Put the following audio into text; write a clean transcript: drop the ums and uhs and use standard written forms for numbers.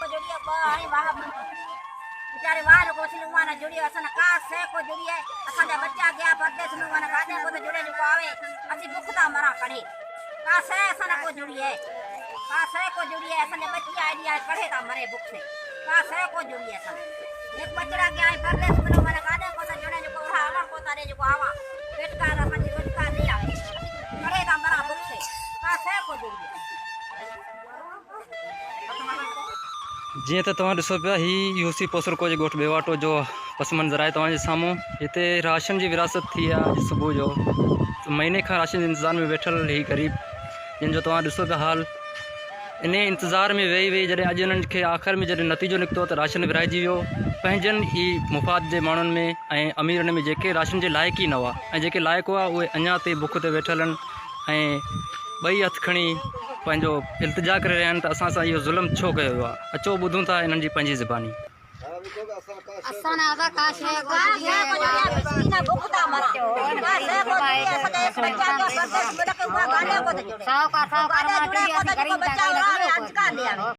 जुड़ी है बाई वाह बेचारे वार को सिनुवाना जुड़ी असन का से को जुड़ी है असा जा बच्चा गया परदेस नुवाना गाने को तो जुड़े जो आवे असि भुखता मरा कड़े का से असन को जुड़ी है का से को जुड़ी है असन बच्चा आइडिया कड़े ता मरे भूख से का से को जुड़ी है असन एक बच्चा गया परदेस नुवाना गाने को तो जुड़े जो आवा को तारे जो आवा पेट का असन जी रोजगार नहीं आवे कड़े ता मरा भूख से का से को जुड़ी है जी तो तव्हां ॾिसो पिया ही यूसी पोसरको जे ॻोठ बेवाटो जो पस मंज़र आहे तव्हांजे साम्हूं। हिते राशन जी विरासत थी आहे अॼु सुबुह जो, तो महीने खां राशन जे इंतज़ार में वेठल ही ग़रीब जिन जो तव्हां ॾिसो पिया हाल। इन इंतज़ार में वेही वेही जॾहिं अॼु उन्हनि खे आख़िर में जॾहिं नतीजो निकितो त राशन विराइजी वियो पंहिंजनि ई मुफ़ाद जे माण्हुनि में ऐं अमीरनि में जेके राशन जे लाइक़ ई न हुआ ऐं जेके लाइक़ हुआ उहे अञा ताईं बुख ते वेठल आहिनि ऐं ॿई हथ खणी पंहिंजो इल्तिजा करे रहिया आहिनि त असां सां इहो ज़ुल्म छो कयो वियो आहे। अचो ॿुधूं था इन्हनि जी पंहिंजी ज़बानी। असां आदा काश है को ना भुखता मरा का से को सदा बच्चा के परदेस में के हुआ गाने को तो जुड़े 100 का 100 का जुड़े को तो बच्चा आज का ले